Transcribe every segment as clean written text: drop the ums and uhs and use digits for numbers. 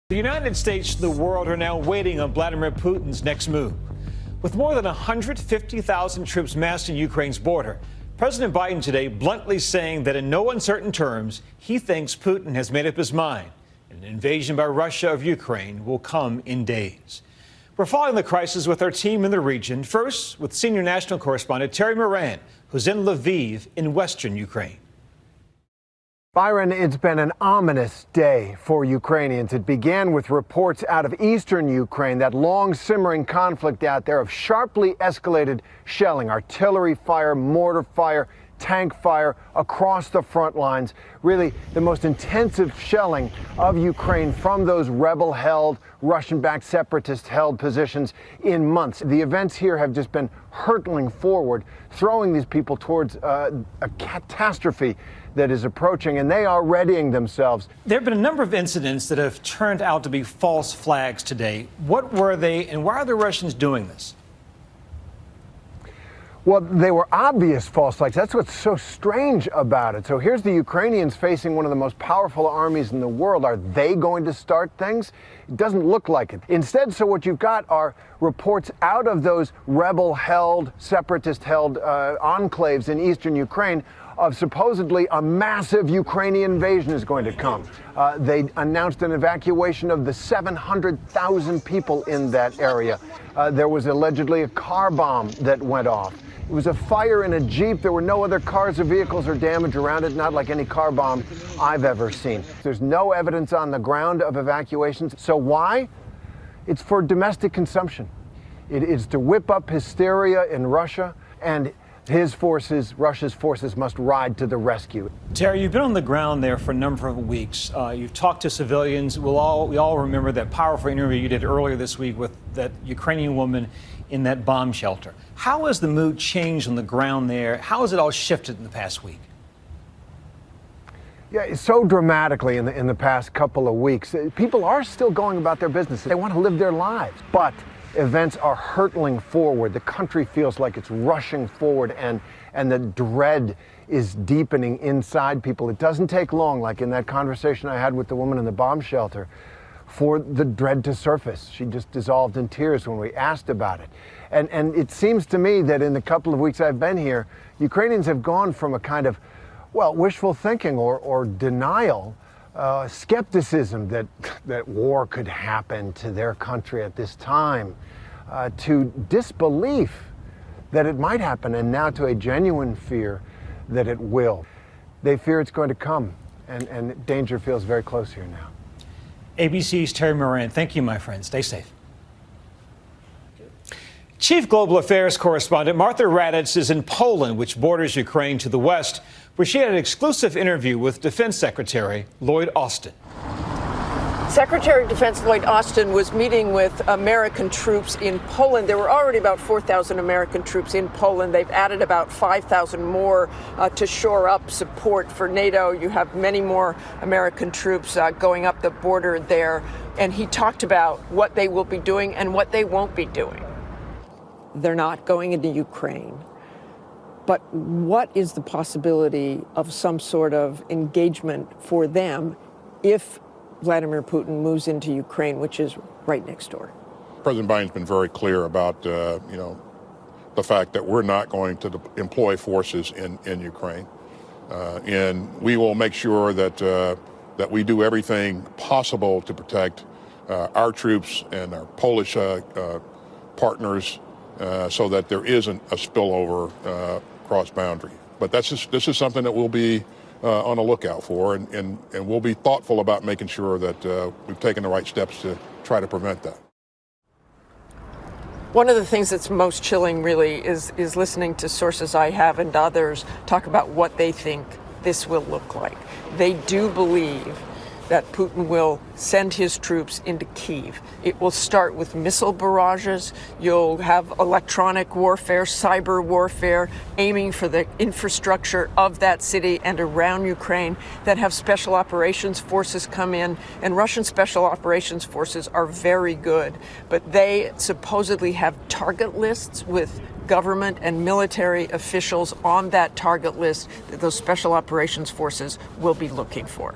The United States and the world are now waiting on Vladimir Putin's next move. With more than 150,000 troops massed in Ukraine's border, President Biden today bluntly saying that in no uncertain terms, he thinks Putin has made up his mind. An invasion by Russia of Ukraine will come in days. We're following the crisis with our team in the region. First, with senior national correspondent Terry Moran, who's in Lviv in western Ukraine. Byron, it's been an ominous day for Ukrainians. It began with reports out of eastern Ukraine, that long simmering conflict out there of sharply escalated shelling, artillery fire, mortar fire, tank fire across the front lines. Really the most intensive shelling of Ukraine from those rebel-held, Russian-backed, separatist-held positions in months. The events here have just been hurtling forward, throwing these people towards a catastrophe that is approaching, and they are readying themselves. There have been a number of incidents that have turned out to be false flags today. What were they, and why are the Russians doing this? Well, they were obvious false flags. That's what's so strange about it. So here's the Ukrainians facing one of the most powerful armies in the world. Are they going to start things? It doesn't look like it. Instead, so what you've got are reports out of those rebel-held, separatist-held enclaves in eastern Ukraine of supposedly a massive Ukrainian invasion is going to come. They announced an evacuation of the 700,000 people in that area. There was allegedly a car bomb that went off. It was a fire in a Jeep. There were no other cars or vehicles or damage around it, not like any car bomb I've ever seen. There's no evidence on the ground of evacuations. So why? It's for domestic consumption. It is to whip up hysteria in Russia, and Russia's forces must ride to the rescue. Terry, you've been on the ground there for a number of weeks. You've talked to civilians. We all remember that powerful interview you did earlier this week with that Ukrainian woman in that bomb shelter. How has the mood changed on the ground there? How has it all shifted in the past week? Yeah, so dramatically in the past couple of weeks. People are still going about their business. They want to live their lives, but events are hurtling forward. The country feels like it's rushing forward, and the dread is deepening inside people. It doesn't take long, like in that conversation I had with the woman in the bomb shelter, for the dread to surface. She just dissolved in tears when we asked about it. And it seems to me that in the couple of weeks I've been here, Ukrainians have gone from a kind of, well, wishful thinking or denial, skepticism that war could happen to their country at this time, to disbelief that it might happen, and now to a genuine fear that it will. They fear it's going to come, and danger feels very close here now. ABC's Terry Moran, thank you, my friend. Stay safe. Chief Global Affairs correspondent Martha Raddatz is in Poland, which borders Ukraine to the west, where she had an exclusive interview with Defense Secretary Lloyd Austin. Secretary of Defense Lloyd Austin was meeting with American troops in Poland. There were already about 4,000 American troops in Poland. They've added about 5,000 more to shore up support for NATO. You have many more American troops going up the border there. And he talked about what they will be doing and what they won't be doing. They're not going into Ukraine. But what is the possibility of some sort of engagement for them if Vladimir Putin moves into Ukraine, which is right next door? President Biden's been very clear about, the fact that we're not going to employ forces in Ukraine. And we will make sure that we do everything possible to protect our troops and our Polish partners so that there isn't a spillover cross boundary. But this is something that we'll be on a lookout for, and we'll be thoughtful about making sure that we've taken the right steps to try to prevent that. One of the things that's most chilling, really, is listening to sources I have and others talk about what they think this will look like. They do believe that Putin will send his troops into Kyiv. It will start with missile barrages. You'll have electronic warfare, cyber warfare, aiming for the infrastructure of that city and around Ukraine, that have special operations forces come in. And Russian special operations forces are very good, but they supposedly have target lists with government and military officials on that target list that those special operations forces will be looking for.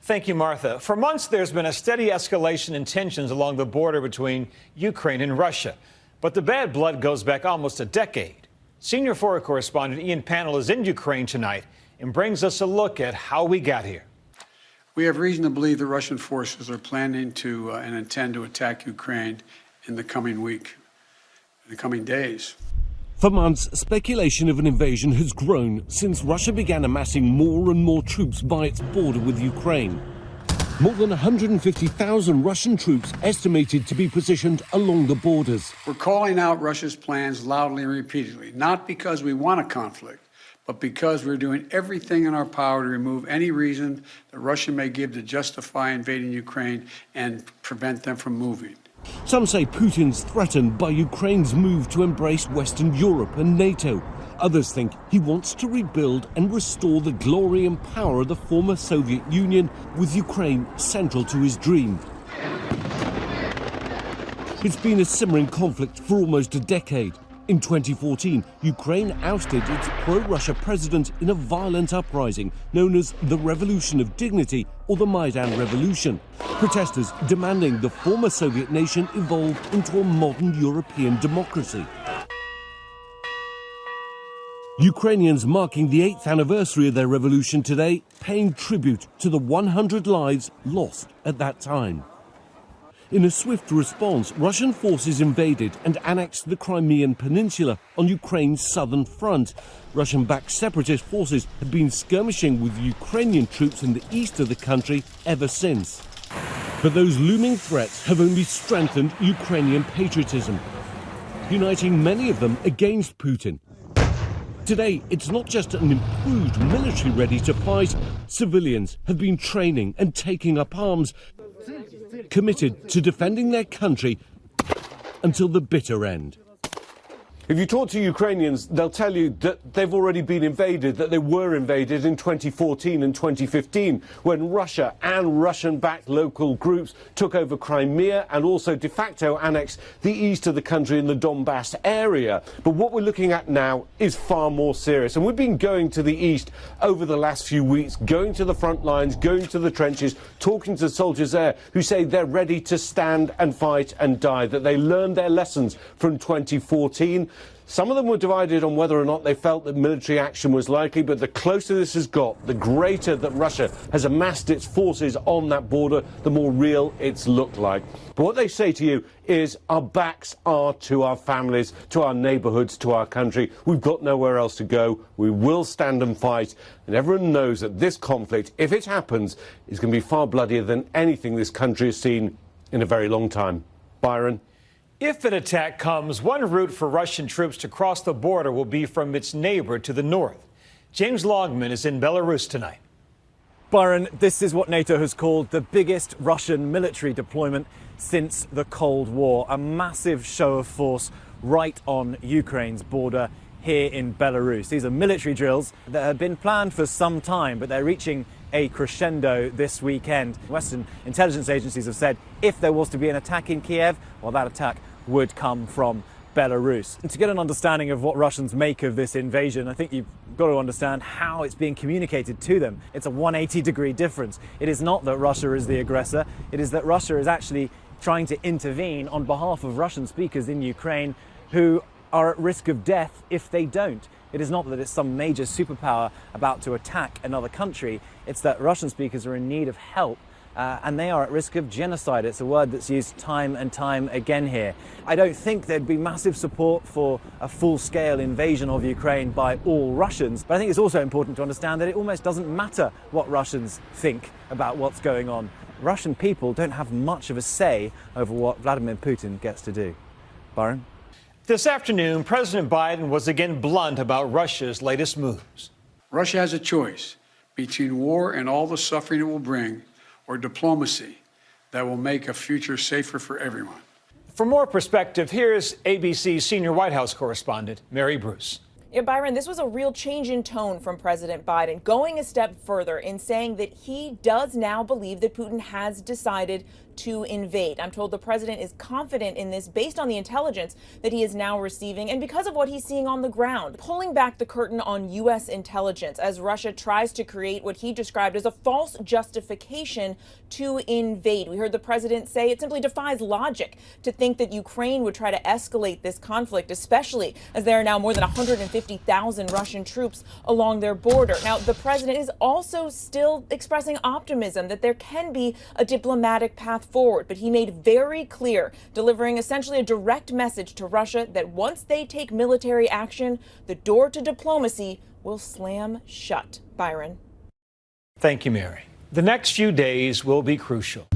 Thank you, Martha. For months, there's been a steady escalation in tensions along the border between Ukraine and Russia. But the bad blood goes back almost a decade. Senior foreign correspondent Ian Pannell is in Ukraine tonight and brings us a look at how we got here. We have reason to believe the Russian forces are planning to and intend to attack Ukraine in the coming week, in the coming days. For months, speculation of an invasion has grown since Russia began amassing more and more troops by its border with Ukraine. More than 150,000 Russian troops estimated to be positioned along the borders. We're calling out Russia's plans loudly and repeatedly, not because we want a conflict, but because we're doing everything in our power to remove any reason that Russia may give to justify invading Ukraine and prevent them from moving. Some say Putin's threatened by Ukraine's move to embrace Western Europe and NATO. Others think he wants to rebuild and restore the glory and power of the former Soviet Union, with Ukraine central to his dream. It's been a simmering conflict for almost a decade. In 2014, Ukraine ousted its pro-Russia president in a violent uprising known as the Revolution of Dignity or the Maidan Revolution. Protesters demanding the former Soviet nation evolve into a modern European democracy. Ukrainians marking the 8th anniversary of their revolution today, paying tribute to the 100 lives lost at that time. In a swift response, Russian forces invaded and annexed the Crimean Peninsula on Ukraine's southern front. Russian-backed separatist forces have been skirmishing with Ukrainian troops in the east of the country ever since. But those looming threats have only strengthened Ukrainian patriotism, uniting many of them against Putin. Today, it's not just an improved military ready to fight. Civilians have been training and taking up arms, committed to defending their country until the bitter end. If you talk to Ukrainians, they'll tell you that they've already been invaded, that they were invaded in 2014 and 2015, when Russia and Russian-backed local groups took over Crimea and also de facto annexed the east of the country in the Donbass area. But what we're looking at now is far more serious. And we've been going to the east over the last few weeks, going to the front lines, going to the trenches, talking to soldiers there who say they're ready to stand and fight and die, that they learned their lessons from 2014. Some of them were divided on whether or not they felt that military action was likely, but the closer this has got, the greater that Russia has amassed its forces on that border, the more real it's looked like. But what they say to you is our backs are to our families, to our neighbourhoods, to our country. We've got nowhere else to go. We will stand and fight. And everyone knows that this conflict, if it happens, is going to be far bloodier than anything this country has seen in a very long time. Byron? If an attack comes, one route for Russian troops to cross the border will be from its neighbor to the north. James Longman is in Belarus tonight. Byron, this is what NATO has called the biggest Russian military deployment since the Cold War. A massive show of force right on Ukraine's border here in Belarus. These are military drills that have been planned for some time, but they're reaching a crescendo this weekend. Western intelligence agencies have said if there was to be an attack in Kiev, well, that attack would come from Belarus. And to get an understanding of what Russians make of this invasion, I think you've got to understand how it's being communicated to them. It's a 180-degree difference. It is not that Russia is the aggressor. It is that Russia is actually trying to intervene on behalf of Russian speakers in Ukraine who are at risk of death if they don't. It is not that it's some major superpower about to attack another country. It's that Russian speakers are in need of help and they are at risk of genocide. It's a word that's used time and time again here. I don't think there'd be massive support for a full-scale invasion of Ukraine by all Russians, but I think it's also important to understand that it almost doesn't matter what Russians think about what's going on. Russian people don't have much of a say over what Vladimir Putin gets to do. Byron? This afternoon, President Biden was again blunt about Russia's latest moves. Russia has a choice between war and all the suffering it will bring, or diplomacy that will make a future safer for everyone. For more perspective, here's ABC senior White House correspondent Mary Bruce. Yeah, Byron, this was a real change in tone from President Biden, going a step further in saying that he does now believe that Putin has decided to invade. I'm told the president is confident in this based on the intelligence that he is now receiving and because of what he's seeing on the ground. Pulling back the curtain on U.S. intelligence as Russia tries to create what he described as a false justification to invade. We heard the president say it simply defies logic to think that Ukraine would try to escalate this conflict, especially as there are now more than 150,000 Russian troops along their border. Now, the president is also still expressing optimism that there can be a diplomatic path forward, but he made very clear, delivering essentially a direct message to Russia that once they take military action, the door to diplomacy will slam shut. Byron. Thank you, Mary. The next few days will be crucial.